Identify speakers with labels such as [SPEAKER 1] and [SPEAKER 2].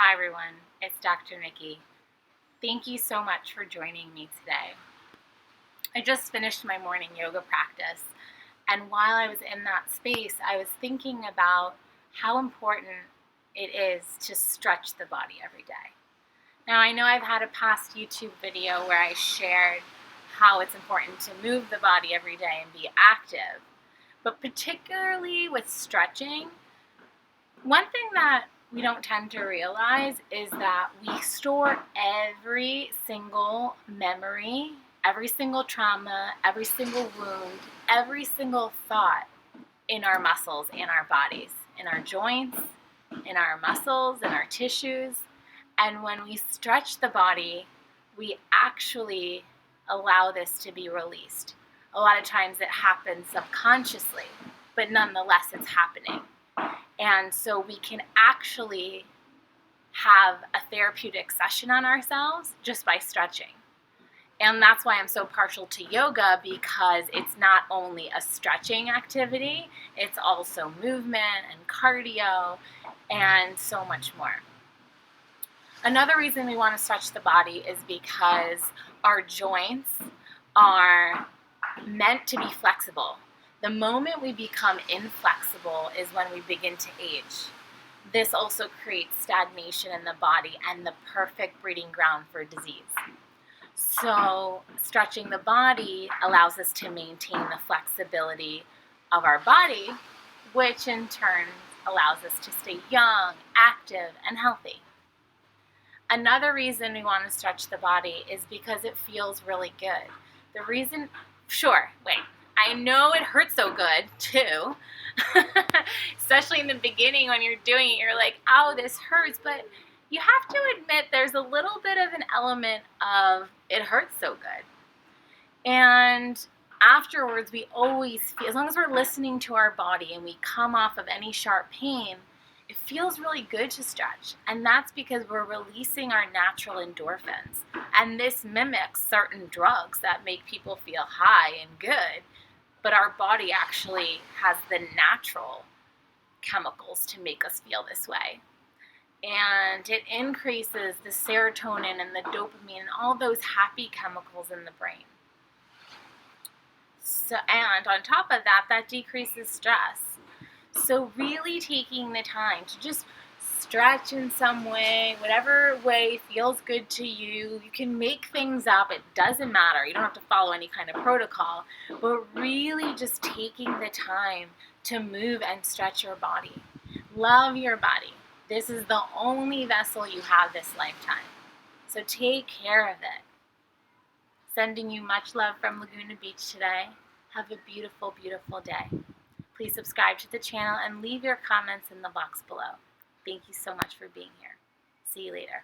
[SPEAKER 1] Hi everyone, it's Dr. Nikki. Thank you so much for joining me today. I just finished my morning yoga practice, and while I was in that space, I was thinking about how important it is to stretch the body every day. Now, I know I've had a past YouTube video where I shared how it's important to move the body every day and be active, but particularly with stretching, one thing that we don't tend to realize is that we store every single memory, every single trauma, every single wound, every single thought in our muscles, in our bodies, in our joints, in our muscles, in our tissues. And when we stretch the body, we actually allow this to be released. A lot of times it happens subconsciously, but nonetheless it's happening. And so we can actually have a therapeutic session on ourselves just by stretching. And that's why I'm so partial to yoga, because it's not only a stretching activity, it's also movement and cardio and so much more. Another reason we want to stretch the body is because our joints are meant to be flexible. The moment we become inflexible is when we begin to age. This also creates stagnation in the body and the perfect breeding ground for disease. So stretching the body allows us to maintain the flexibility of our body, which in turn allows us to stay young, active, and healthy. Another reason we want to stretch the body is because it feels really good. The reason, I know it hurts so good too, especially in the beginning when you're doing it, you're like, ow, this hurts, but you have to admit there's a little bit of an element of it hurts so good. And afterwards, we always feel, as long as we're listening to our body and we come off of any sharp pain, it feels really good to stretch. And that's because we're releasing our natural endorphins. And this mimics certain drugs that make people feel high and good, but our body actually has the natural chemicals to make us feel this way. And it increases the serotonin and the dopamine and all those happy chemicals in the brain. And on top of that, that decreases stress. So really taking the time to just stretch in some way, whatever way feels good to you. You can make things up. It doesn't matter. You don't have to follow any kind of protocol. But really just taking the time to move and stretch your body. Love your body. This is the only vessel you have this lifetime. So take care of it. Sending you much love from Laguna Beach today. Have a beautiful, beautiful day. Please subscribe to the channel and leave your comments in the box below. Thank you so much for being here. See you later.